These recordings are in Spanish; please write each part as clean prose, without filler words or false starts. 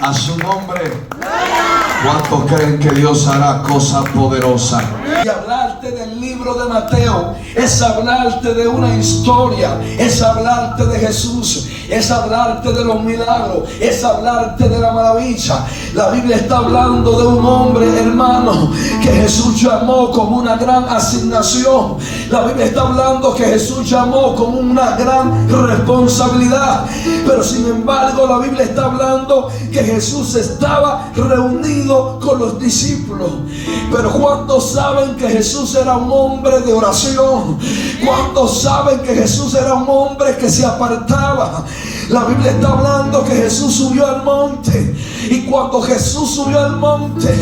A su nombre. ¿Cuántos creen que Dios hará cosas poderosas? Y hablarte del libro de Mateo es hablarte de una historia, es hablarte de Jesús, es hablarte de los milagros, es hablarte de la maravilla. La Biblia está hablando de un hombre, hermano, que Jesús llamó con una gran asignación. La Biblia está hablando que Jesús llamó con una gran responsabilidad. Pero sin embargo la Biblia está hablando que Jesús estaba reunido con los discípulos. Pero ¿cuántos saben que Jesús era un hombre de oración? ¿Cuántos saben que Jesús era un hombre que se apartaba? La Biblia está hablando que Jesús subió al monte. Y cuando Jesús subió al monte,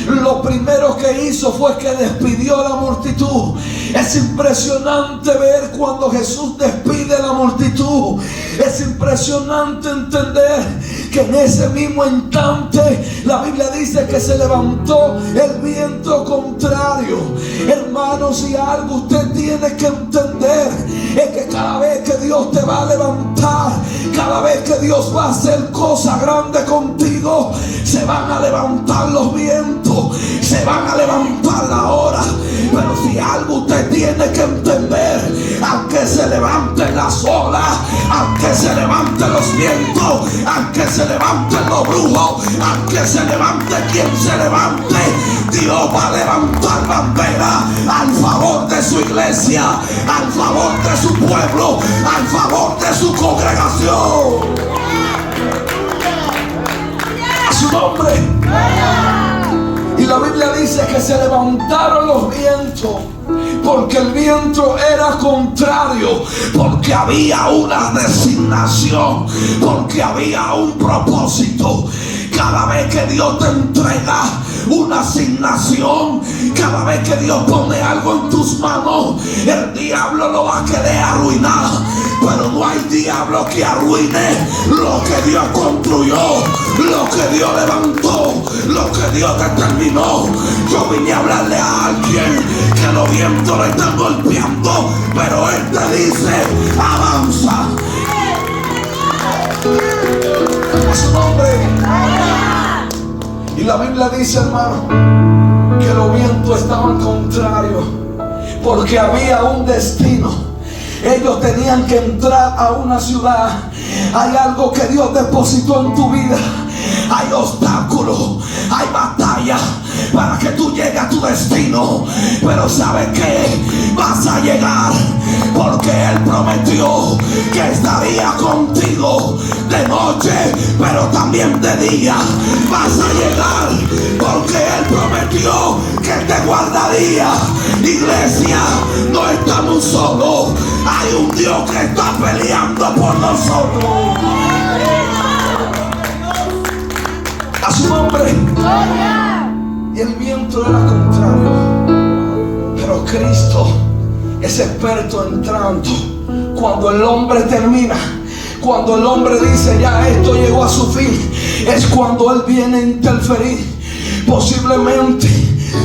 lo primero que hizo fue que despidió a la multitud. Es impresionante ver cuando Jesús despide a la multitud. Es impresionante entender que en ese mismo instante la Biblia dice que se levantó el viento contrario. Hermanos, si algo usted tiene que entender es que cada vez que Dios te va a levantar, cada vez que Dios va a hacer cosas grandes contigo, se van a levantar los vientos, se van a levantar la hora. Pero si algo usted tiene que entender, aunque se levanten las olas, aunque se levanten los vientos, aunque se levanten los brujos, aunque se levante quien se levante, Dios va a levantar bandera al favor de su iglesia, al favor de su pueblo, al favor de su congregación. A su nombre. Y la Biblia dice que se levantaron los vientos, porque el viento era contrario, porque había una designación, porque había un propósito. Cada vez que Dios te entrega una asignación, cada vez que Dios pone algo en tus manos, el diablo lo va a querer arruinar. Pero no hay diablo que arruine lo que Dios construyó, lo que Dios levantó, lo que Dios determinó. Yo vine a hablarle a alguien que los vientos le están golpeando, pero Él te dice: avanza. A su nombre. Y la Biblia dice, hermano, que los vientos estaban contrarios, porque había un destino. Ellos tenían que entrar a una ciudad. Hay algo que Dios depositó en tu vida. Hay obstáculos, hay batallas para que tú llegues a tu destino. Pero ¿sabes qué? Vas a llegar, porque Él prometió que estaría contigo de noche, pero también de día. Vas a llegar, porque Él prometió que te guardaría. Iglesia, no estamos solos. Hay un Dios que está peleando por nosotros. A su nombre. Y el viento era contrario, pero Cristo es experto entrando. Cuando el hombre termina, cuando el hombre dice: ya esto llegó a su fin, es cuando Él viene a interferir. Posiblemente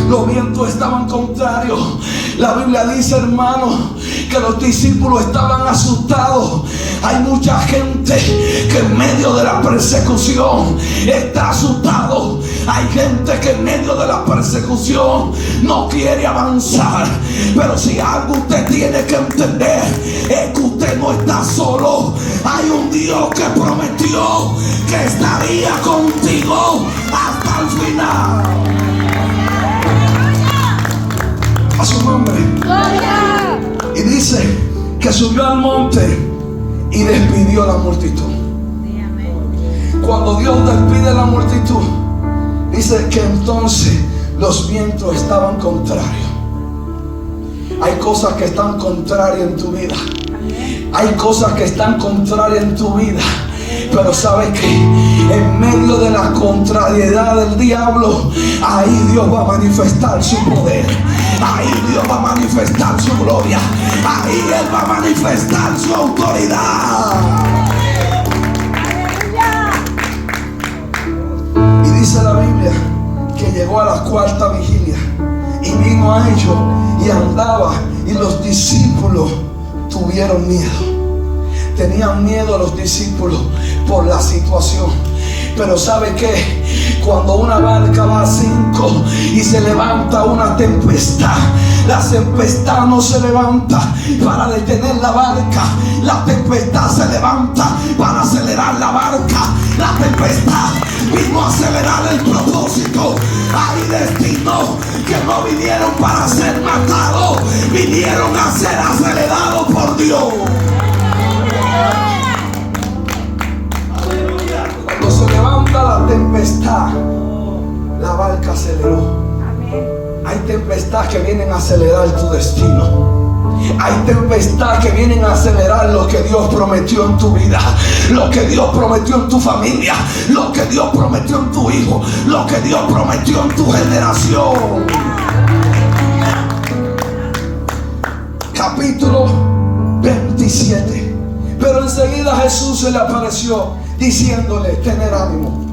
los vientos estaban contrarios. La Biblia dice, hermano, que los discípulos estaban asustados. Hay mucha gente que en medio de la persecución está asustado. Hay gente que en medio de la persecución no quiere avanzar. Pero si algo usted tiene que entender es que usted no está solo. Hay un Dios que prometió que estaría contigo hasta el final. A su nombre. Y dice que subió al monte y despidió a la multitud. Cuando Dios despide a la multitud, dice que entonces los vientos estaban contrarios. Hay cosas que están contrarias en tu vida. Hay cosas que están contrarias en tu vida. Pero ¿sabes qué? En medio de la contrariedad del diablo, ahí Dios va a manifestar su poder. Ahí Dios va a manifestar su gloria. Ahí Él va a manifestar su autoridad. Y dice la Biblia que llegó a la cuarta vigilia y vino a ellos y andaba, y los discípulos tuvieron miedo. Tenían miedo los discípulos por la situación. Pero ¿sabe qué? Cuando una barca va a 5 y se levanta una tempestad, la tempestad no se levanta para detener la barca. La tempestad se levanta para acelerar la barca. La tempestad vino a acelerar el propósito. Hay destinos que no vinieron para ser matados, vinieron a ser acelerados por Dios. Cuando se levanta la tempestad, la barca aceleró. Hay tempestades que vienen a acelerar tu destino. Hay tempestades que vienen a acelerar lo que Dios prometió en tu vida, lo que Dios prometió en tu familia, lo que Dios prometió en tu hijo, lo que Dios prometió en tu generación. Capítulo 27. Pero enseguida Jesús se le apareció diciéndole: tener ánimo.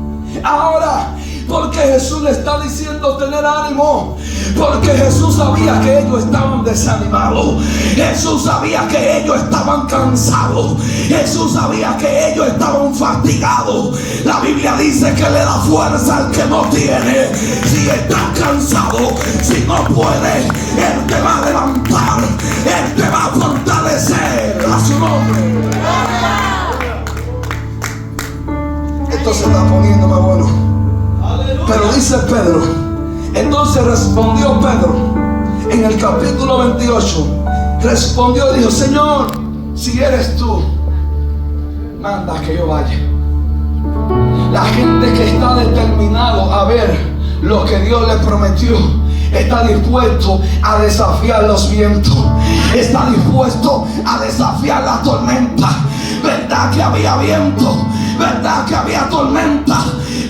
Ahora, porque Jesús le está diciendo tener ánimo, porque Jesús sabía que ellos estaban desanimados, Jesús sabía que ellos estaban cansados, Jesús sabía que ellos estaban fatigados. La Biblia dice que le da fuerza al que no tiene. Si estás cansado, si no puedes, Él te va a levantar, Él te va a fortalecer. A su nombre. Esto se está poniendo más bueno. Pero dice Pedro, entonces respondió Pedro en el capítulo 28, respondió y dijo: Señor, si eres tú, manda que yo vaya. La gente que está determinado a ver lo que Dios le prometió está dispuesto a desafiar los vientos, está dispuesto a desafiar la tormenta. Verdad que había viento, verdad que había tormenta,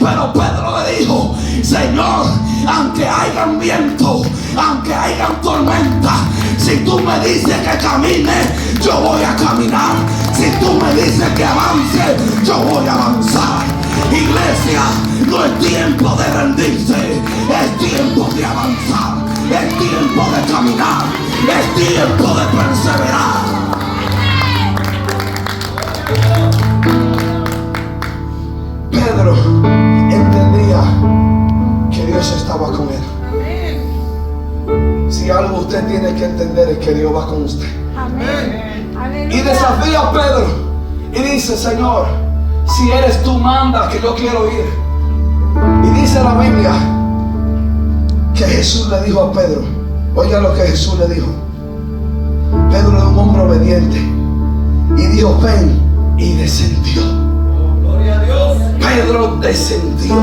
pero Pedro le dijo: Señor, aunque hayan viento, aunque hayan tormenta, si tú me dices que camine, yo voy a caminar. Si tú me dices que avance, yo voy a avanzar. Iglesia, no es tiempo de rendirse, es tiempo de avanzar, es tiempo de caminar, es tiempo de perseverar. Pedro entendía que Dios estaba con él. Si algo usted tiene que entender es que Dios va con usted. Y desafía a Pedro y dice: Señor, si eres tú, manda que yo quiero ir. Y dice la Biblia que Jesús le dijo a Pedro, oiga lo que Jesús le dijo. Pedro era un hombre obediente y dijo: ven, y descendió. Pedro descendió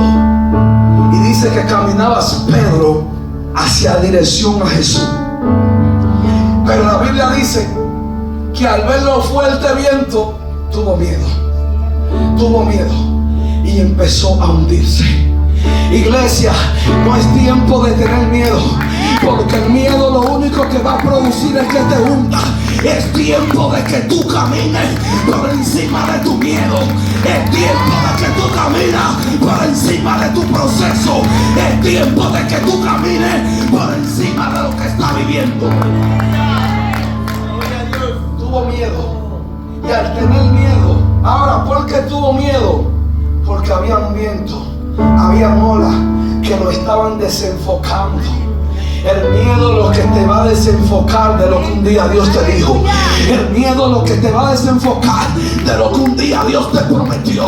y dice que caminaba Pedro hacia dirección a Jesús. Pero la Biblia dice que al ver los fuertes vientos tuvo miedo y empezó a hundirse. Iglesia, no es tiempo de tener miedo, porque el miedo lo único que va a producir es que te hunda. Es tiempo de que tú camines por encima de tu miedo. Es tiempo de que tú camines por encima de tu proceso. Es tiempo de que tú camines por encima de lo que estás viviendo. Tuvo miedo. Y al tener miedo, ahora, ¿por qué tuvo miedo? Porque había un viento, había olas que lo estaban desenfocando. El miedo es lo que te va a desenfocar de lo que un día Dios te dijo. El miedo es lo que te va a desenfocar de lo que un día Dios te prometió.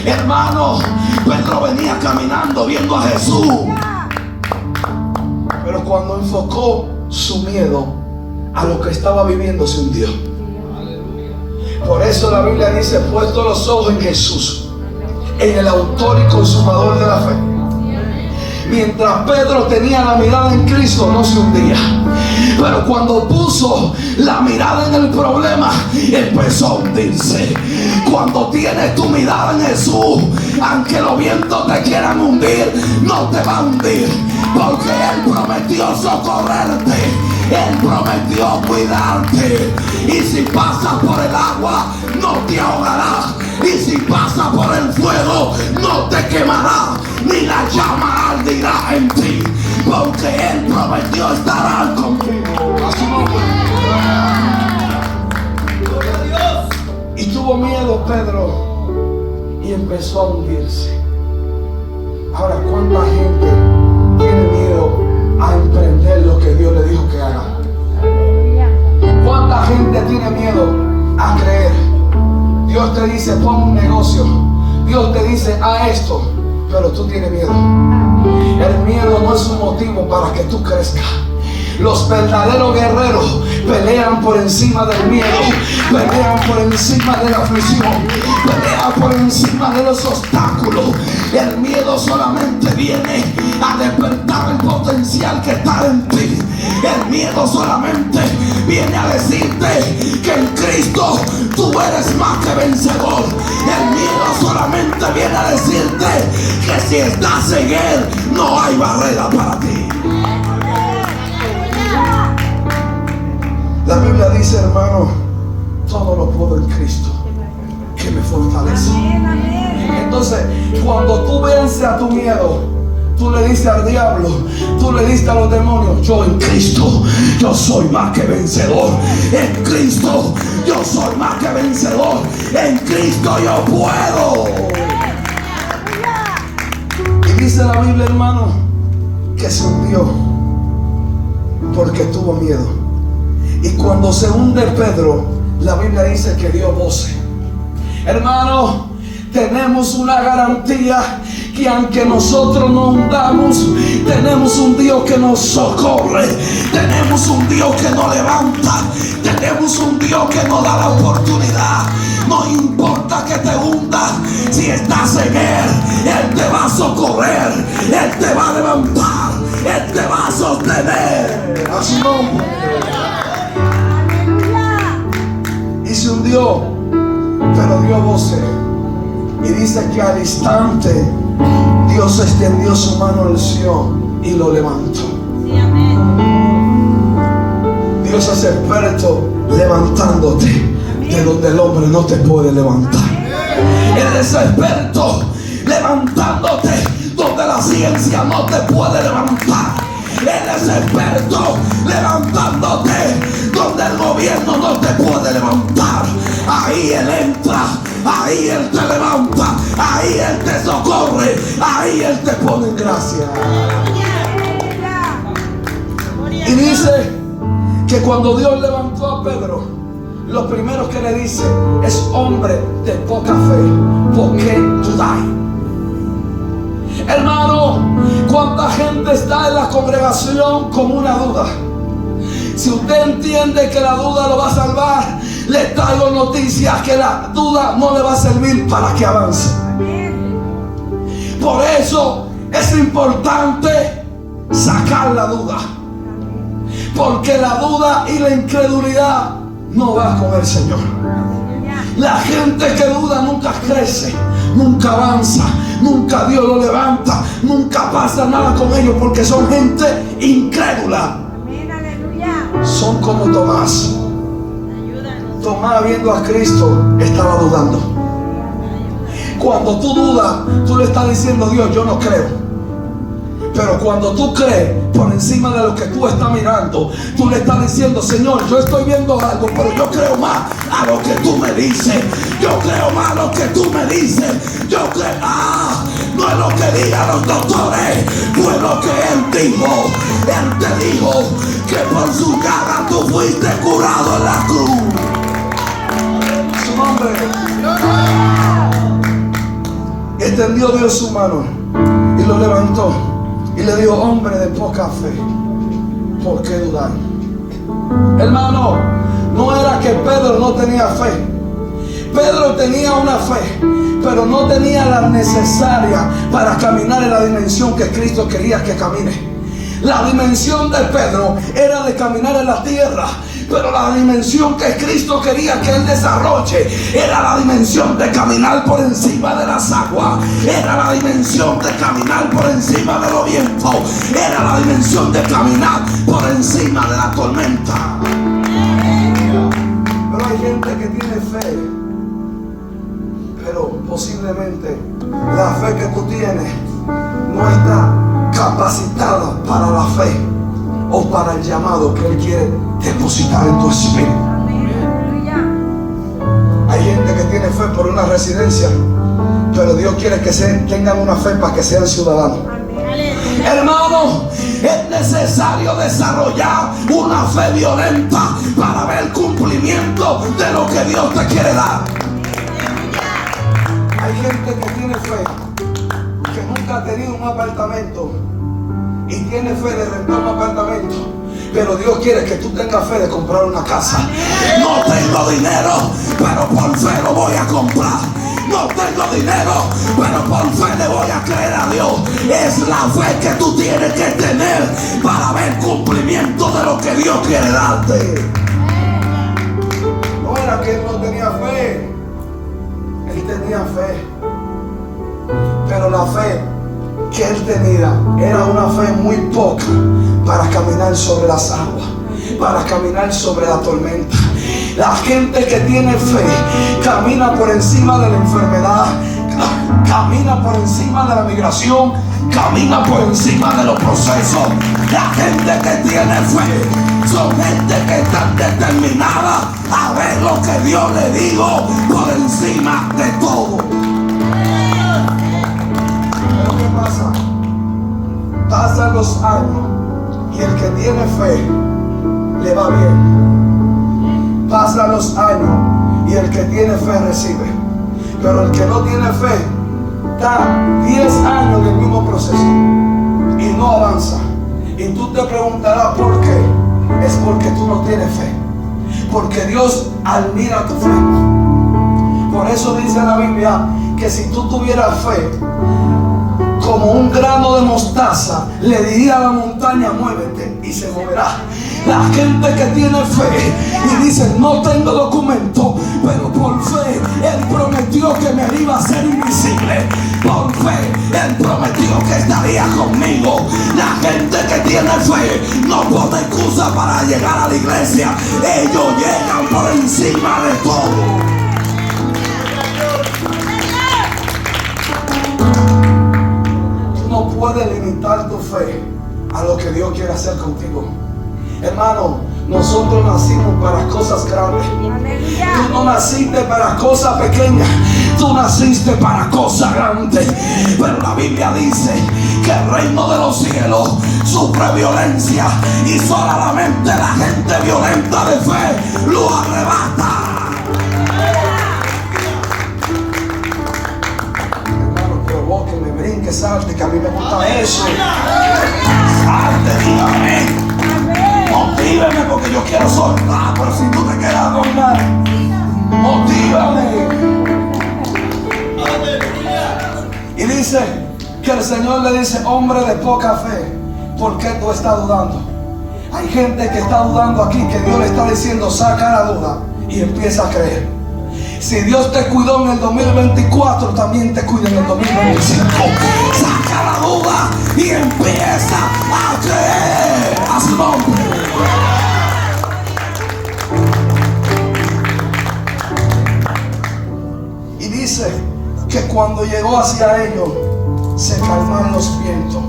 Hermano, Pedro venía caminando viendo a Jesús, pero cuando enfocó su miedo a lo que estaba viviendo, se hundió. Por eso la Biblia dice: puesto los ojos en Jesús, en el autor y consumador de la fe. Mientras Pedro tenía la mirada en Cristo, no se hundía. Pero cuando puso la mirada en el problema, empezó a hundirse. Cuando tienes tu mirada en Jesús, aunque los vientos te quieran hundir, no te va a hundir, porque Él prometió socorrerte, Él prometió cuidarte. Y si pasas por el agua, no te ahogarás. Y si pasas por el fuego, no te quemará, ni la llama ardirá en ti, porque Él prometió estar contigo. A su nombre. Y tuvo miedo Pedro y empezó a hundirse. Ahora, ¿cuánta gente tiene miedo a emprender lo que Dios le dijo que haga? ¿Cuánta gente tiene miedo a creer? Dios te dice, pon un negocio. Dios te dice, haz esto, pero tú tienes miedo. El miedo no es un motivo para que tú crezcas. Los verdaderos guerreros pelean por encima del miedo, pelean por encima de la aflicción, pelean por encima de los obstáculos. El miedo solamente viene a despertar el potencial que está en ti. El miedo solamente viene a decirte que en Cristo tú eres más que vencedor. El miedo solamente viene a decirte que si estás en Él no hay barrera para ti. La Biblia dice, hermano, todo lo puedo en Cristo que me fortalece. Entonces, cuando tú vences a tu miedo, tú le dices al diablo, tú le dices a los demonios, yo en Cristo, yo soy más que vencedor. En Cristo, yo soy más que vencedor. En Cristo yo puedo. Y dice la Biblia, hermano, que se hundió porque tuvo miedo. Y cuando se hunde Pedro, la Biblia dice que dio voces. Hermano, tenemos una garantía que aunque nosotros nos hundamos, tenemos un Dios que nos socorre, tenemos un Dios que nos levanta, tenemos un Dios que nos da la oportunidad. No importa que te hundas, si estás en Él te va a socorrer, Él te va a levantar, Él te va a sostener. A su nombre. Y se hundió, pero dio voces. Y dice que al instante Dios extendió su mano al Sion y lo levantó. Sí, amén. Dios es experto levantándote de donde el hombre no te puede levantar. Él es experto levantándote donde la ciencia no te puede levantar. Él es experto levantándote donde el gobierno no te puede levantar. Ahí Él entra, ahí Él te levanta, ahí Él te socorre, ahí Él te pone en gracia. Y dice que cuando Dios levantó a Pedro, lo primero que le dice es: hombre de poca fe, ¿por qué dudáis? Hermano, ¿cuánta gente está en la congregación con una duda? Si usted entiende que la duda lo va a salvar, le traigo noticias que la duda no le va a servir para que avance. Por eso es importante sacar la duda, porque la duda y la incredulidad no va con el Señor. La gente que duda nunca crece, nunca avanza, nunca Dios lo levanta, nunca pasa nada con ellos, porque son gente incrédula. Son como Tomás. Tomás, viendo a Cristo, estaba dudando. Cuando tú dudas, tú le estás diciendo: Dios, yo no creo. Pero cuando tú crees por encima de lo que tú estás mirando, tú le estás diciendo: Señor, yo estoy viendo algo, pero yo creo más a lo que tú me dices. Yo creo más a lo que tú me dices. Yo creo, no es lo que digan los doctores, fue lo que Él dijo. Él te dijo que por su llaga tú fuiste curado en la cruz. Su nombre. Extendió Dios su mano y lo levantó. Y le dijo: hombre de poca fe, ¿por qué dudar? Hermano, no era que Pedro no tenía fe. Pedro tenía una fe, pero no tenía la necesaria para caminar en la dimensión que Cristo quería que camine. La dimensión de Pedro era de caminar en la tierra, pero la dimensión que Cristo quería que él desarrolle era la dimensión de caminar por encima de las aguas, era la dimensión de caminar por encima de los vientos, era la dimensión de caminar por encima de la tormenta. Pero hay gente que tiene fe, pero posiblemente la fe que tú tienes no está capacitada para la fe o para el llamado que Él quiere depositar en tu espíritu. Hay gente que tiene fe por una residencia, pero Dios quiere que tengan una fe para que sean ciudadanos. Hermano, es necesario desarrollar una fe violenta para ver el cumplimiento de lo que Dios te quiere dar. Hay gente que tiene fe, que nunca ha tenido un apartamento y tiene fe de rentar un apartamento, pero Dios quiere que tú tengas fe de comprar una casa. No tengo dinero, pero por fe lo voy a comprar. No tengo dinero, pero por fe le voy a creer a Dios. Es la fe que tú tienes que tener para ver cumplimiento de lo que Dios quiere darte. No era que él no tenía fe, él tenía fe, pero la fe que él tenía era una fe muy poca para caminar sobre las aguas, para caminar sobre la tormenta. La gente que tiene fe camina por encima de la enfermedad, camina por encima de la migración, camina por encima de los procesos. La gente que tiene fe son gente que están determinada a ver lo que Dios le dijo por encima de todo. Pero ¿qué pasa? Pasan los años y el que tiene fe le va bien. Pasan los años y el que tiene fe recibe. Pero el que no tiene fe está 10 años en el mismo proceso y no avanza. Y tú te preguntarás por qué. Es porque tú no tienes fe. Porque Dios admira tu fe. Por eso dice la Biblia que si tú tuvieras fe como un grano de mostaza, le diría a la montaña: muévete, y se moverá. La gente que tiene fe y dice: no tengo documento, pero por fe Él prometió que me iba a hacer invisible. Por fe Él prometió que estaría conmigo. La gente que tiene fe no pone excusa para llegar a la iglesia. Ellos llegan por encima de todo. No puedes limitar tu fe a lo que Dios quiere hacer contigo. Hermano, nosotros nacimos para cosas grandes. Tú no naciste para cosas pequeñas, tú naciste para cosas grandes. Pero la Biblia dice que el reino de los cielos sufre violencia y solamente la gente violenta de fe lo arrebata. Que me brinque, salte, que a mí me gusta eso. Salte, dígame. Motíveme porque yo quiero soltar. Pero si tú te quedas normal, motívame. Y dice que el Señor le dice: hombre de poca fe, ¿por qué tú estás dudando? Hay gente que está dudando aquí, que Dios le está diciendo: saca la duda y empieza a creer. Si Dios te cuidó en el 2024, también te cuida en el 2025. Saca la duda y empieza a creer a su nombre. Y dice que cuando llegó hacia ellos, se calmaron los vientos.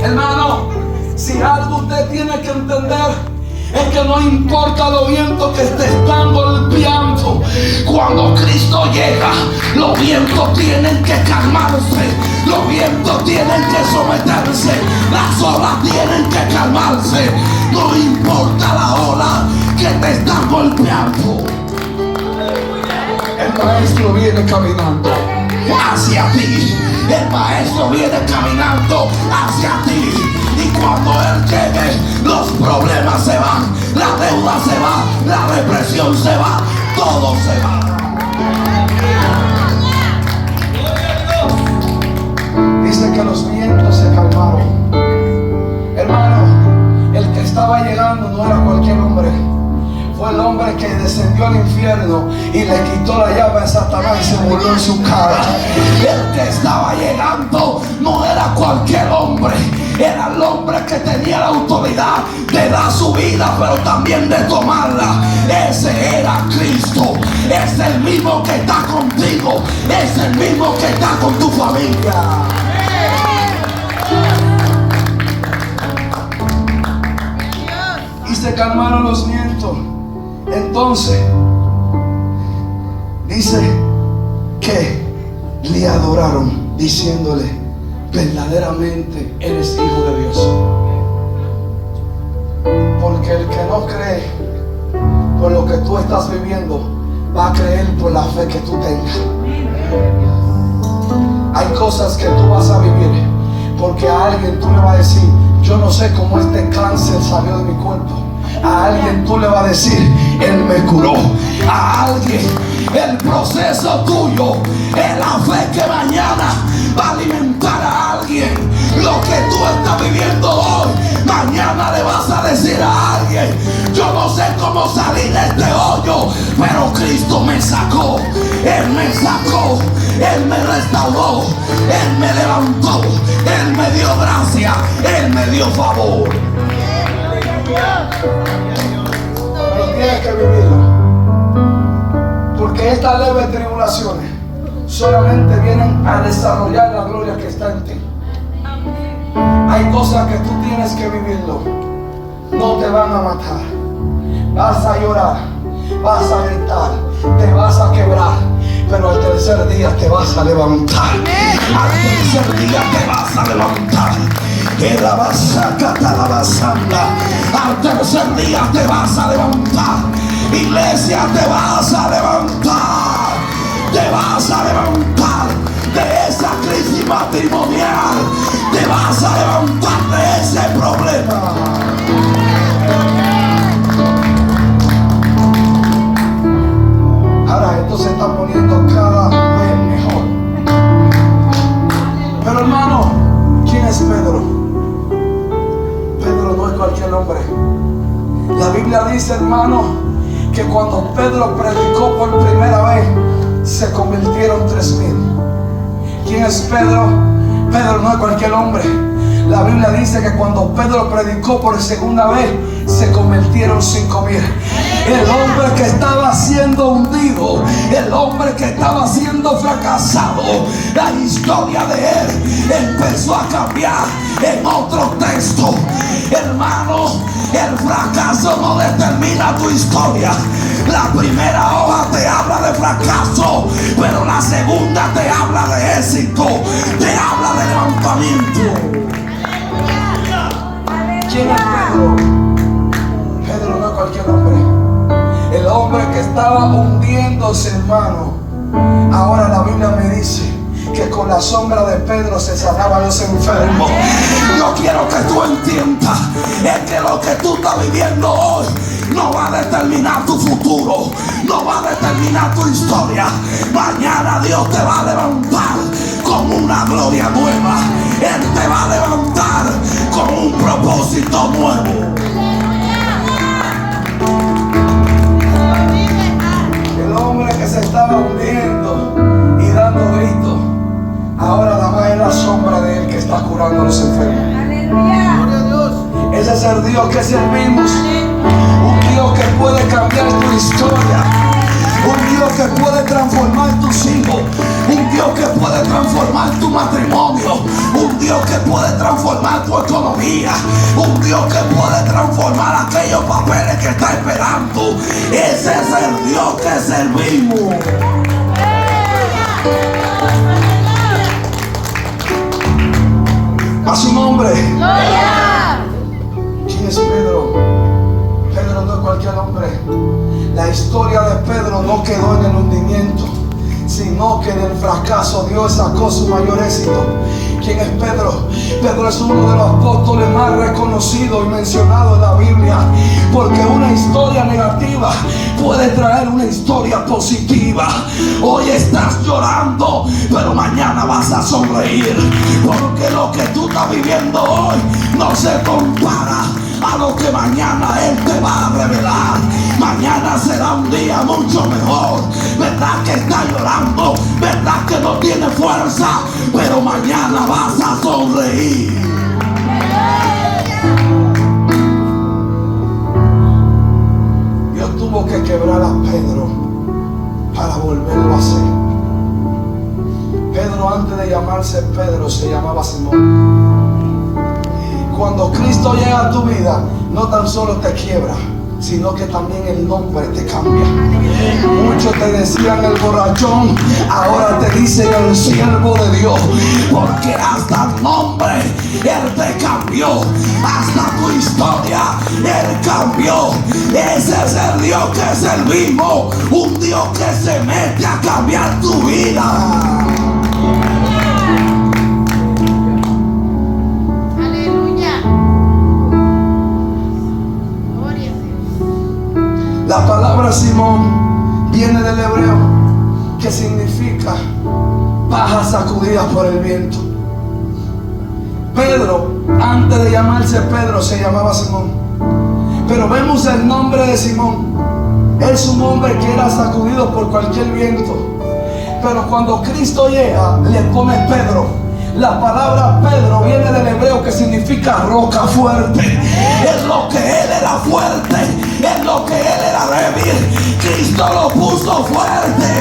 Hermano, si algo usted tiene que entender, es que no importa los vientos que te están golpeando, cuando Cristo llega, los vientos tienen que calmarse, los vientos tienen que someterse, las olas tienen que calmarse. No importa la ola que te están golpeando, el maestro viene caminando hacia ti. El maestro viene caminando hacia ti. Y cuando Él llegue, los problemas se van, la deuda se va, la depresión se va, todo se va. Dice que los vientos se calmaron. Hermano, el que estaba llegando no era cualquier hombre. Fue el hombre que descendió al infierno y le quitó la llave a Satanás y se murió en su cara. El que estaba llegando no era cualquier hombre, era el hombre que tenía la autoridad de dar su vida, pero también de tomarla. Ese era Cristo. Es el mismo que está contigo, es el mismo que está con tu familia. Y se calmaron los vientos. Entonces dice que le adoraron diciéndole: verdaderamente eres hijo de Dios. Porque el que no cree por lo que tú estás viviendo va a creer por la fe que tú tengas. Hay cosas que tú vas a vivir porque a alguien tú le vas a decir: yo no sé cómo este cáncer salió de mi cuerpo. A alguien tú le vas a decir: Él me curó. A alguien el proceso tuyo es la fe que mañana va a alimentar a alguien. Lo que tú estás viviendo hoy, mañana le vas a decir a alguien: yo no sé cómo salir de este hoyo, pero Cristo me sacó. Él me sacó, Él me restauró, Él me levantó, Él me dio gracia, Él me dio favor. Pero tienes que vivirlo, porque estas leves tribulaciones solamente vienen a desarrollar la gloria que está en ti. Hay cosas que tú tienes que vivirlo. No te van a matar. Vas a llorar, vas a gritar, te vas a quebrar, pero al tercer día te vas a levantar. Al tercer día te vas a levantar. Al tercer día te vas a levantar. Iglesia, te vas a levantar. Te vas a levantar de esa crisis matrimonial. Te vas a levantar de ese problema. Ahora esto se está poniendo cada vez mejor. Pero hermano, ¿quién es Pedro? Pedro no es cualquier hombre. La Biblia dice, hermano, que cuando Pedro predicó por primera vez, se convirtieron 3,000. ¿Quién es Pedro? Pedro no es cualquier hombre. La Biblia dice que cuando Pedro predicó por segunda vez, se convirtieron 5,000. El hombre que estaba siendo hundido, el hombre que estaba siendo fracasado, la historia de él empezó a cambiar en otro texto. Hermano, el fracaso no determina tu historia. La primera hoja te habla de fracaso, pero la segunda te habla de éxito, te habla de levantamiento. ¿Quién es Pedro? Pedro no es cualquier hombre. El hombre que estaba hundiéndose, hermano. Ahora la Biblia me dice que con la sombra de Pedro se sanaban los enfermos. Yo quiero que tú entiendas es que lo que tú estás viviendo hoy no va a determinar tu futuro, no va a determinar tu historia. Mañana Dios te va a levantar con una gloria nueva. Él te va a levantar con un propósito nuevo. El hombre que se estaba hundiendo y dando gritos, ahora la más es la sombra de él que está curando a los enfermos. Aleluya. Gloria a Dios. Ese es el Dios que servimos. Un Dios que puede cambiar tu historia. Un Dios que puede transformar tus hijos. Un Dios que puede transformar tu matrimonio. Un Dios que puede transformar tu economía. Un Dios que puede transformar aquellos papeles que está esperando. Ese es el Dios que servimos. A su nombre. ¿Quién es Pedro? Pedro no es cualquier hombre. La historia de Pedro no quedó en el hundimiento, sino que en el fracaso Dios sacó su mayor éxito. ¿Quién es Pedro? Pedro es uno de los apóstoles más reconocidos y mencionados en la Biblia, porque una historia negativa puede traer una historia positiva. Hoy estás llorando, pero mañana vas a sonreír, porque lo que tú estás viviendo hoy no se compara a lo que mañana Él te va a revelar. Mañana será un día mucho mejor. Verdad que está llorando, verdad que no tiene fuerza, pero mañana vas a sonreír. Dios tuvo que quebrar a Pedro para volverlo a hacer. Pedro, antes de llamarse Pedro, se llamaba Simón. Cuando Cristo llega a tu vida, no tan solo te quiebra, sino que también el nombre te cambia. Muchos te decían el borrachón, ahora te dicen el siervo de Dios, porque hasta el nombre Él te cambió, hasta tu historia Él cambió. Ese es el Dios que servimos, un Dios que se mete a cambiar tu vida. La palabra Simón viene del hebreo, que significa paja sacudida por el viento. Pedro, antes de llamarse Pedro, se llamaba Simón. Pero vemos el nombre de Simón. Es un hombre que era sacudido por cualquier viento. Pero cuando Cristo llega, le pone Pedro. La palabra Pedro viene del hebreo, que significa roca fuerte. Es lo que él era fuerte, es lo que él era débil. Cristo lo puso fuerte.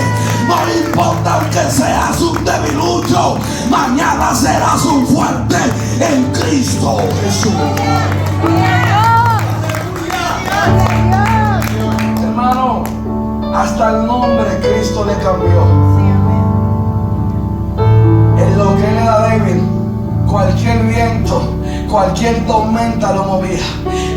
No importa que seas un debilucho, mañana serás un fuerte en Cristo Jesús. Hermano, hasta el nombre Cristo le cambió. En lo que él era débil, cualquier viento, cualquier tormenta lo movía,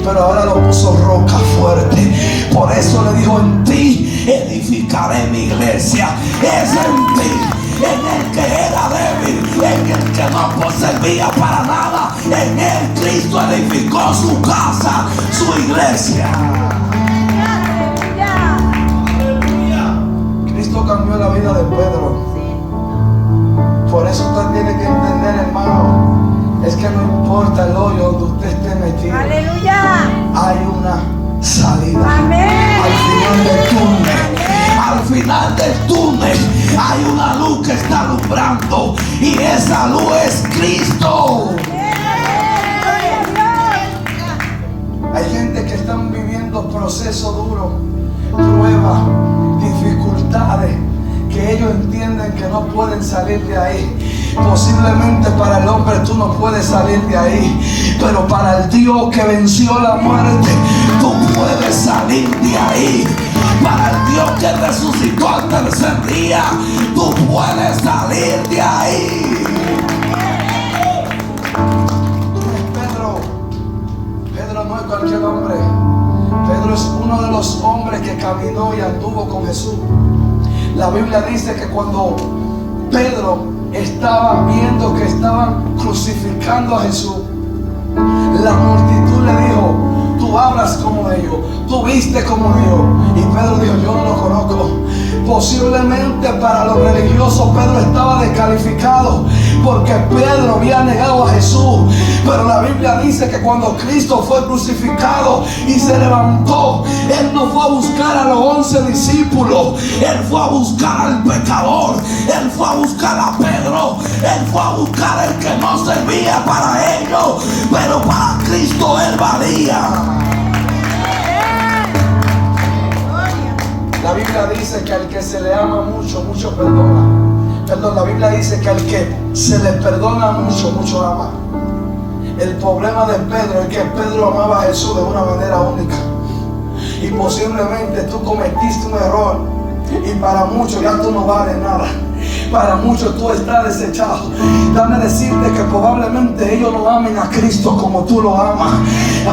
pero ahora lo puso roca fuerte. Por eso le dijo: en ti edificaré mi iglesia. Es en ti, en el que era débil, en el que no servía para nada. En él Cristo edificó su casa, su iglesia. Cristo cambió la vida de Pedro. Por eso usted tiene que entender, hermano, es que no importa el hoyo donde usted esté metido. Aleluya. Hay una salida. Amén. Al final del túnel. Al final del túnel hay una luz que está alumbrando, y esa luz es Cristo. Hay gente que están viviendo procesos duros, pruebas, dificultades, que ellos entienden que no pueden salir de ahí. Posiblemente para el hombre tú no puedes salir de ahí, pero para el Dios que venció la muerte, tú puedes salir de ahí. Para el Dios que resucitó al tercer día, tú puedes salir de ahí. Pedro no es cualquier hombre. Pedro es uno de los hombres que caminó y anduvo con Jesús. La Biblia dice que cuando Pedro estaba viendo que estaban crucificando a Jesús, la multitud le dijo: tú hablas como ellos, tú viste como ellos. Y Pedro dijo: yo no lo conozco. Posiblemente para los religiosos Pedro estaba descalificado, porque Pedro había negado a Jesús. Pero la Biblia dice que cuando Cristo fue crucificado y se levantó, Él no fue a buscar a los 11 discípulos, Él fue a buscar al pecador, Él fue a buscar a Pedro, Él fue a buscar al que no servía para ellos, pero para Cristo Él valía. La Biblia dice que al que se le ama mucho, mucho perdona. Perdón, la Biblia dice que al que se le perdona mucho, mucho ama. El problema de Pedro es que Pedro amaba a Jesús de una manera única. Y posiblemente tú cometiste un error, y para muchos ya tú no vales nada. Para muchos tú estás desechado. Dame decirte que probablemente ellos no amen a Cristo como tú lo amas.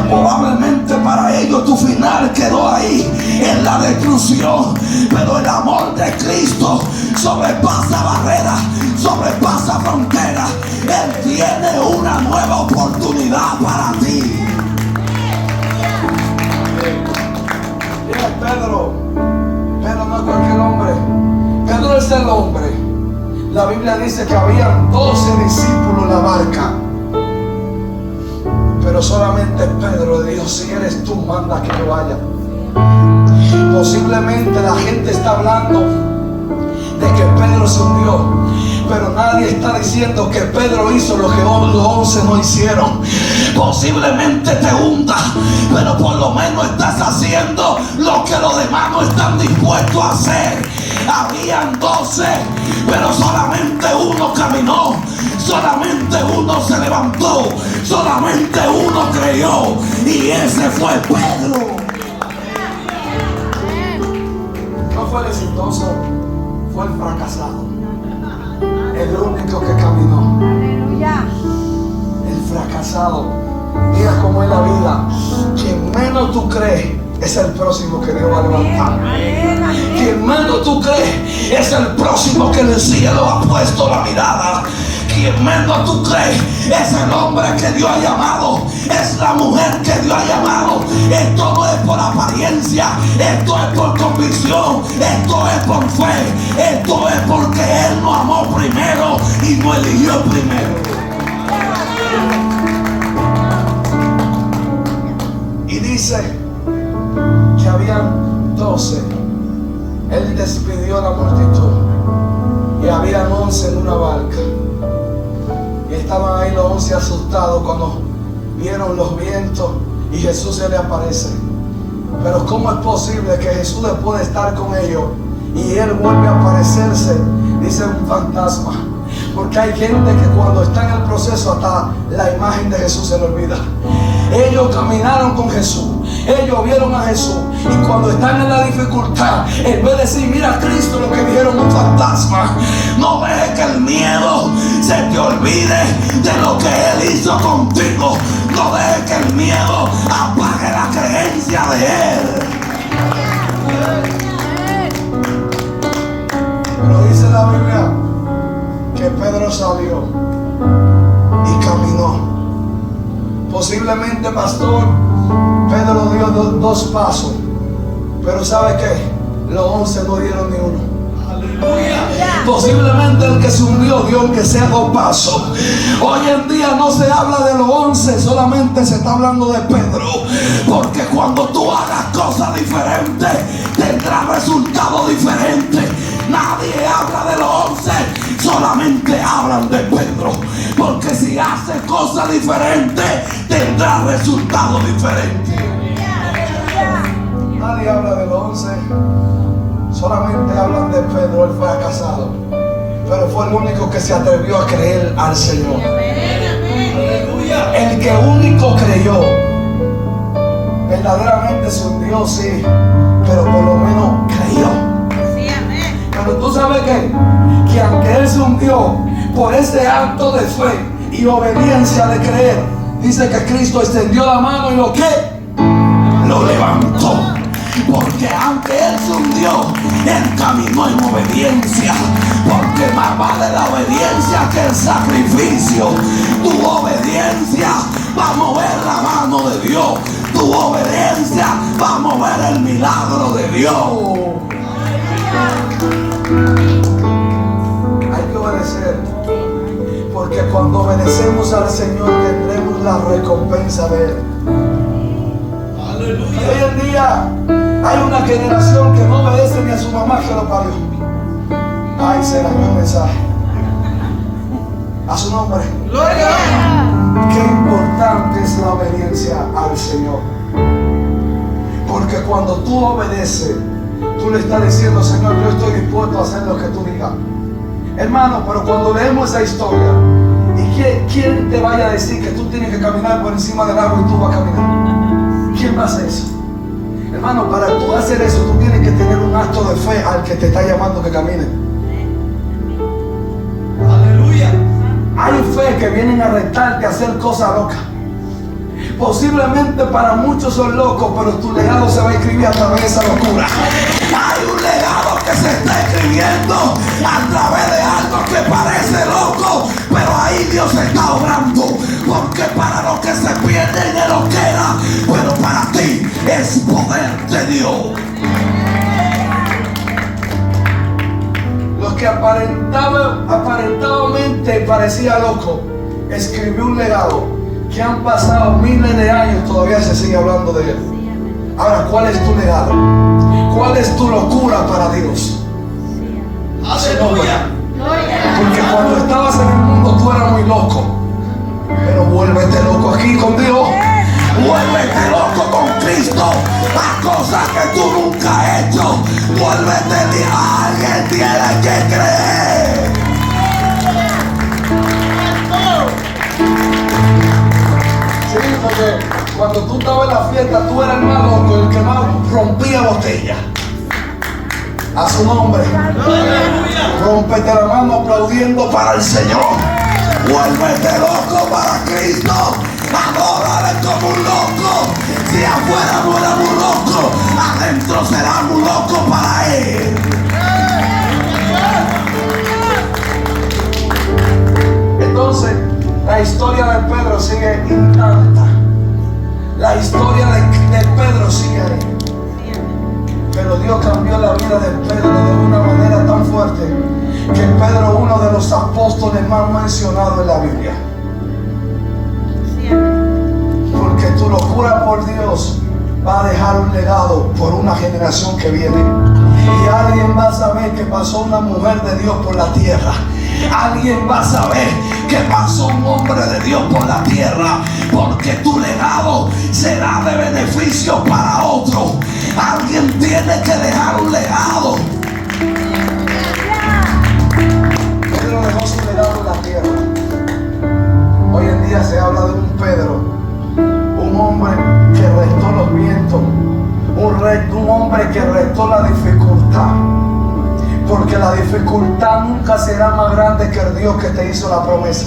Probablemente para ellos tu final quedó ahí, en la destrucción. Pero el amor de Cristo sobrepasa barreras, sobrepasa fronteras. Él tiene una nueva oportunidad para ti. Mira, Pedro no es cualquier hombre. Pedro es el hombre. La Biblia dice que habían 12 discípulos en la barca, pero solamente Pedro le dijo: si eres tú, manda que yo vaya. Posiblemente la gente está hablando de que Pedro se hundió, pero nadie está diciendo que Pedro hizo lo que los 11 no hicieron. Posiblemente te hunda, pero por lo menos estás haciendo lo que los demás no están dispuestos a hacer. Habían 12, pero solamente uno caminó, solamente uno se levantó, solamente uno creyó, y ese fue Pedro. fue el exitoso, fue el fracasado. El único que caminó. Aleluya. El fracasado. Mira cómo es la vida. Quien menos tú crees es el próximo que Dios va a levantar. Quien menos tú crees es el próximo que en el cielo ha puesto la mirada. Quien menos tú crees es el hombre que Dios ha llamado, es la mujer que Dios ha llamado. Esto no es por apariencia, esto es por convicción, esto es por fe, esto es porque Él nos amó primero y nos eligió primero. Y dice que habían 12. Él despidió a la multitud y habían 11 en una barca. Y estaban ahí los 11 asustados cuando vieron los vientos y Jesús se le aparece. Pero ¿cómo es posible que Jesús, después de estar con ellos y Él vuelve a aparecerse, dice un fantasma? Porque hay gente que cuando está en el proceso hasta la imagen de Jesús se le olvida. Ellos caminaron con Jesús, ellos vieron a Jesús, y cuando están en la dificultad, en vez de decir mira a Cristo, lo que dijeron un fantasma. No dejes que el miedo se te olvide de lo que Él hizo contigo. No dejes que el miedo apague la creencia de Él. Pero dice la Biblia que Pedro salió y caminó. Posiblemente, pastor, Pedro dio dos pasos, pero ¿sabe qué? Los 11 no dieron ni uno. Aleluya. Posiblemente el que se hundió dio aunque sea 2 pasos. Hoy en día no se habla de los 11, solamente se está hablando de Pedro. Porque cuando tú hagas cosas diferentes, tendrás resultados diferentes. Nadie habla de los 11, solamente hablan de Pedro. Porque si hace cosas diferentes, tendrá resultados diferentes. Nadie habla de los 11, solamente hablan de Pedro, el fracasado. Pero fue el único que se atrevió a creer al Señor. El que único creyó. Verdaderamente se hundió, sí, pero por lo menos creyó. Pero tú sabes que aunque él se hundió, por ese acto de fe y obediencia de creer, dice que Cristo extendió la mano y lo levantó. Porque aunque él se hundió, él caminó en obediencia. Porque más vale la obediencia que el sacrificio. Tu obediencia va a mover la mano de Dios. Tu obediencia va a mover el milagro de Dios. Hay que obedecer, porque cuando obedecemos al Señor tendremos la recompensa de Él. Aleluya. Hoy en día hay una generación que no obedece ni a su mamá que lo parió. Ay, se dañó el mensaje. A su nombre. Gloria. Qué importante es la obediencia al Señor. Porque cuando tú obedeces, tú le estás diciendo, Señor, yo estoy dispuesto a hacer lo que tú digas. Hermano, pero cuando leemos esa historia, ¿y quién te vaya a decir que tú tienes que caminar por encima del agua y tú vas a caminar? ¿Quién va a hacer eso? Hermano, para tú hacer eso, tú tienes que tener un acto de fe al que te está llamando que camine. Aleluya. Hay fe que vienen a retarte a hacer cosas locas. Posiblemente para muchos son locos, pero tu legado se va a escribir a través de esa locura. Hay un legado que se está escribiendo a través de algo que parece loco, pero ahí Dios está obrando. Porque para los que se pierden es loquera, pero para ti es poder de Dios. Los que aparentablemente parecía loco, escribió un legado que han pasado miles de años, todavía se sigue hablando de él. Ahora, ¿cuál es tu legado? ¿Cuál es tu locura para Dios? Aleluya. Porque cuando estabas en el mundo tú eras muy loco, pero vuélvete loco aquí con Dios. Vuélvete loco con Cristo. A cosas que tú nunca has hecho. Vuélvete loco. Alguien tiene que creer. Sí, porque cuando tú estabas en la fiesta, tú eras el más loco, el que más rompía botella. A su nombre. Rómpete la mano aplaudiendo para el Señor. Vuélvete loco para Cristo. Adórale como un loco. Si afuera no éramos locos, adentro seremos locos para Él. Entonces, la historia de Pedro sigue intacta. La historia de Pedro sigue ahí. Pero Dios cambió la vida de Pedro de una manera tan fuerte que Pedro es uno de los apóstoles más mencionados en la Biblia. Porque tu locura por Dios va a dejar un legado por una generación que viene. Y alguien va a saber que pasó una mujer de Dios por la tierra. Alguien va a saber que pasó un hombre de Dios por la tierra, porque tu legado será de beneficio para otro. Alguien tiene que dejar un legado. Pedro dejó su legado en la tierra. Hoy en día se habla de un Pedro, un hombre que restó los vientos, un hombre que restó la dificultad. Porque la dificultad nunca será más grande que el Dios que te hizo la promesa.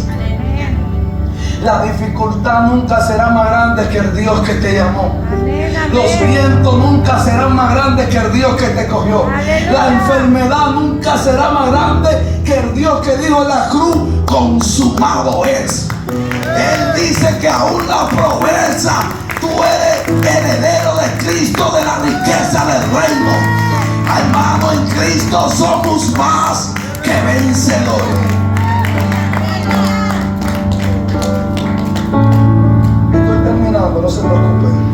La dificultad nunca será más grande que el Dios que te llamó. Los vientos nunca serán más grandes que el Dios que te cogió. La enfermedad nunca será más grande que el Dios que dijo en la cruz: consumado es. Él dice que aún la pobreza, tú eres heredero de Cristo, de la riqueza del reino. Hermano, en Cristo somos más que vencedores. Estoy terminando, no se preocupen.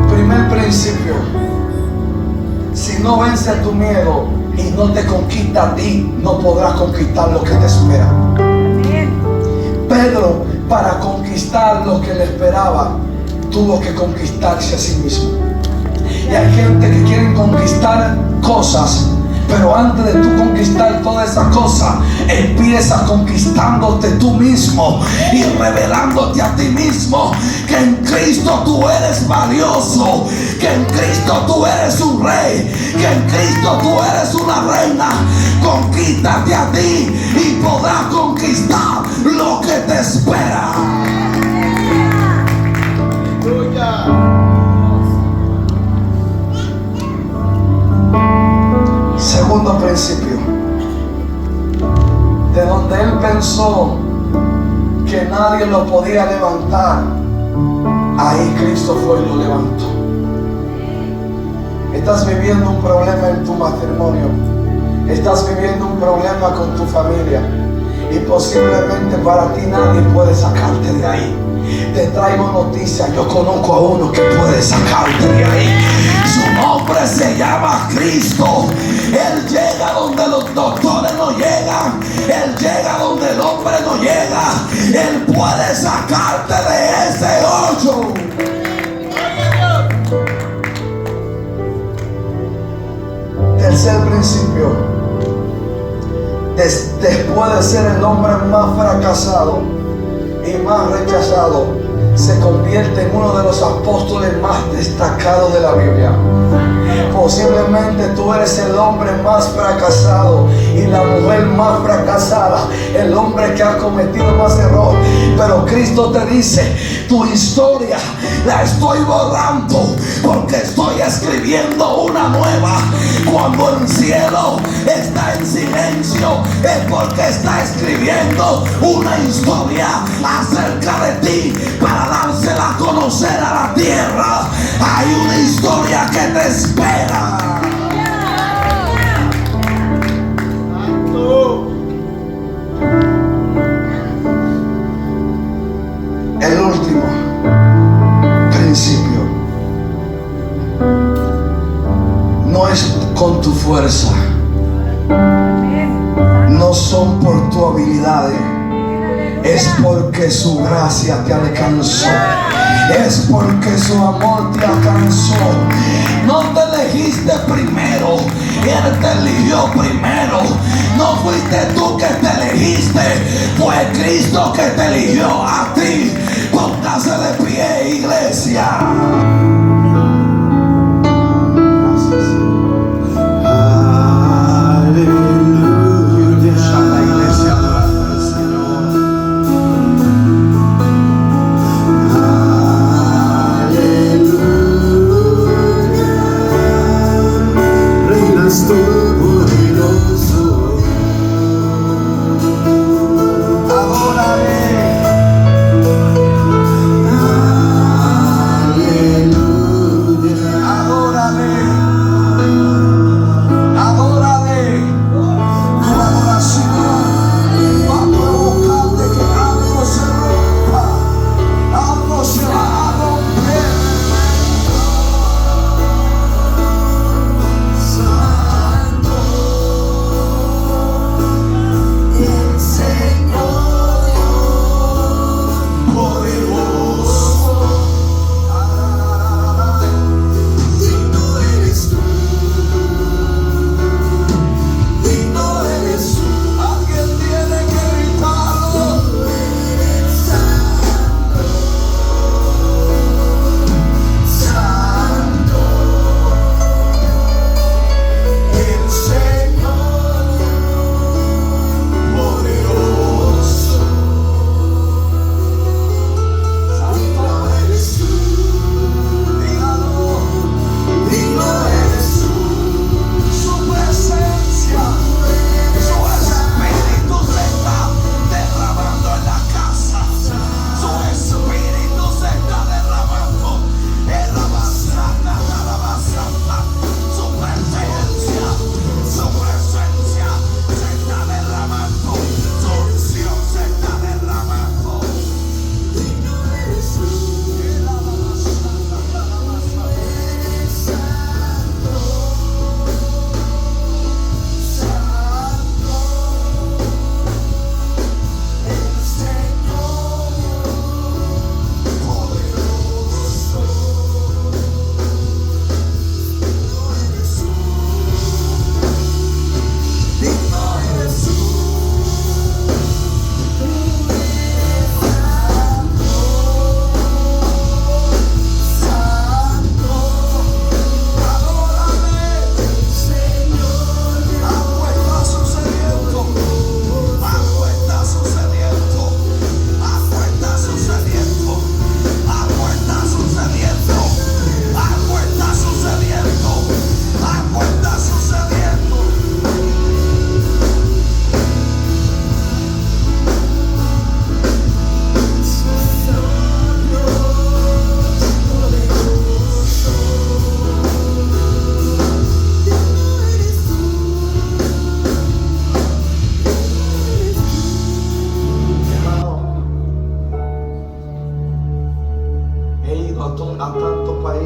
Primer principio: si no vence tu miedo y no te conquista a ti, no podrás conquistar lo que te espera. Pedro, para conquistar lo que le esperaba, tuvo que conquistarse a sí mismo. Y hay gente que quiere conquistar cosas, pero antes de tú conquistar todas esas cosas, empieza conquistándote tú mismo y revelándote a ti mismo que en Cristo tú eres valioso, que en Cristo tú eres un rey, que en Cristo tú eres una reina. Conquístate a ti y podrás conquistar lo que te espera. Segundo principio: de donde él pensó que nadie lo podía levantar, ahí Cristo fue y lo levantó. Estás viviendo un problema en tu matrimonio, estás viviendo un problema con tu familia, y posiblemente para ti nadie puede sacarte de ahí. Te traigo noticias. Yo conozco a uno que puede sacarte de ahí. Su nombre se llama Cristo. Él llega donde los doctores no llegan. Él llega donde el hombre no llega. Él puede sacarte de ese hoyo. Tercer principio: después de ser el hombre más fracasado y más rechazado, se convierte en uno de los apóstoles más destacados de la Biblia. Posiblemente tú eres el hombre más fracasado y la mujer más fracasada, el hombre que ha cometido más error, pero Cristo te dice: tu historia la estoy borrando porque estoy escribiendo una nueva. Cuando el cielo está en silencio, es porque está escribiendo una historia acerca de ti para dársela a conocer a la tierra. Hay una historia que te espera. El último principio: no es con tu fuerza, no son por tus habilidades, es porque su gracia te alcanzó, es porque su amor te alcanzó. No te elegiste primero, Él te eligió primero. No fuiste tú que te elegiste, fue Cristo que te eligió a ti. Póngase de pie, iglesia.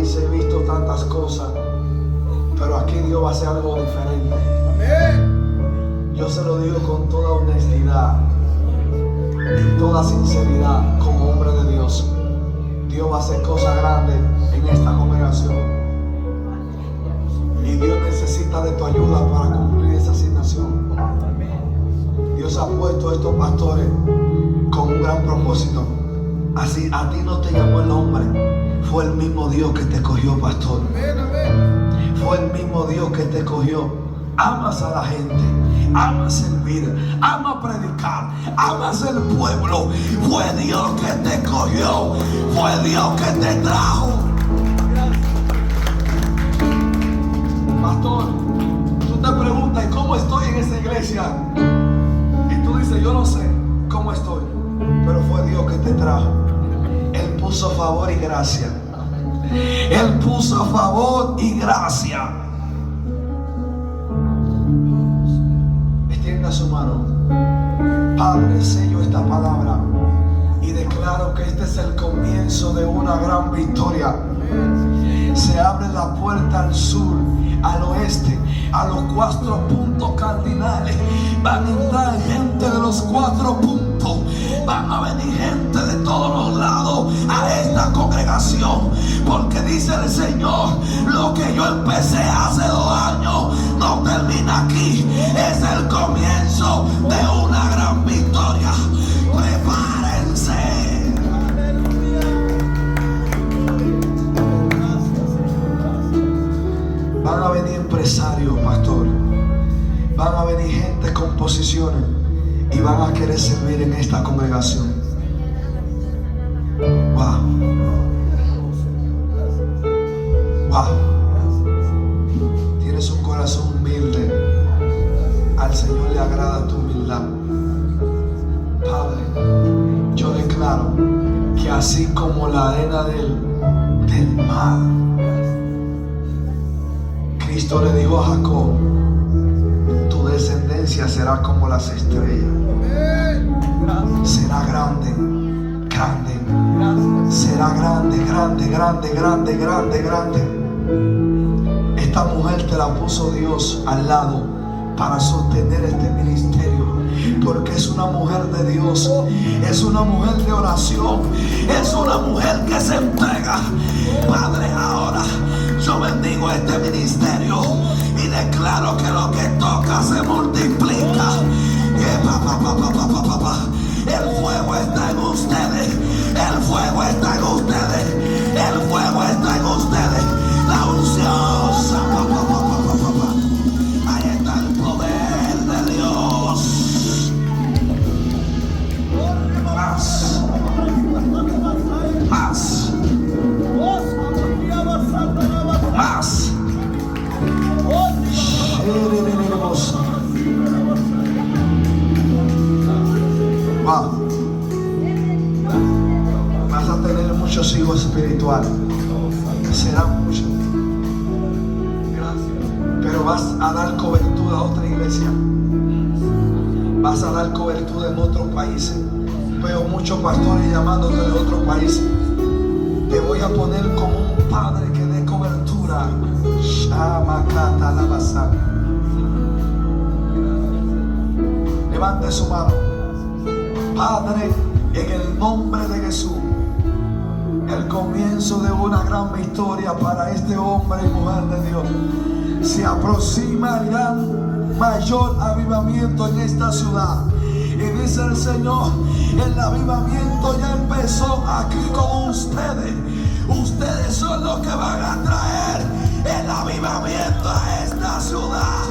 países he visto tantas cosas, pero aquí Dios va a hacer algo diferente. Yo se lo digo con toda honestidad y toda sinceridad, como hombre de Dios. Dios va a hacer cosas grandes en esta congregación. Y Dios necesita de tu ayuda para cumplir esa asignación. Dios ha puesto a estos pastores con un gran propósito. Así a ti no te llamó el hombre, fue el mismo Dios que te escogió, pastor. Fue el mismo Dios que te escogió. Amas a la gente, amas servir, amas predicar, amas el pueblo. Fue Dios que te escogió, fue Dios que te trajo. Pastor, tú te preguntas, ¿y cómo estoy en esa iglesia? Y tú dices, yo no sé cómo estoy, pero fue Dios que te trajo. Él puso favor y gracia. Él puso favor y gracia. Extienda su mano. Padre, sello esta palabra y declaro que este es el comienzo de una gran victoria. Se abre la puerta al sur, al oeste, a los 4 puntos cardinales. Van a entrar gente de los 4 puntos. Van a venir gente de todos los lados a esta congregación, porque dice el Señor, lo que yo empecé hace 2 años no termina aquí, es el comienzo de una gran victoria. Prepárense. Van a venir empresarios, pastor. Van a venir gente con posiciones y van a querer servir en esta congregación. Wow. Wow. Tienes un corazón humilde. Al Señor le agrada tu humildad. Padre, yo declaro que así como la arena del mar, Cristo le dijo a Jacob, tu descendencia será como las estrellas. Será grande, grande. Será grande, grande, grande, grande, grande, grande. Esta mujer te la puso Dios al lado para sostener este ministerio, porque es una mujer de Dios, es una mujer de oración, es una mujer que se entrega. Padre, ahora yo bendigo este ministerio y declaro que lo que toca se multiplica. El fuego está en ustedes, el fuego está en ustedes, el fuego está en ustedes. La unción, ahí está el poder de Dios. Más, más, más. Wow. Vas a tener muchos hijos espirituales. Serán muchos. Pero vas a dar cobertura a otra iglesia. Vas a dar cobertura en otros países. Veo muchos pastores llamándote de otros países. Te voy a poner como un padre que dé cobertura. Levante su mano. Padre, en el nombre de Jesús, el comienzo de una gran victoria para este hombre y mujer de Dios. Se aproxima el gran mayor avivamiento en esta ciudad. Y dice el Señor, el avivamiento ya empezó aquí con ustedes. Ustedes son los que van a traer el avivamiento a esta ciudad.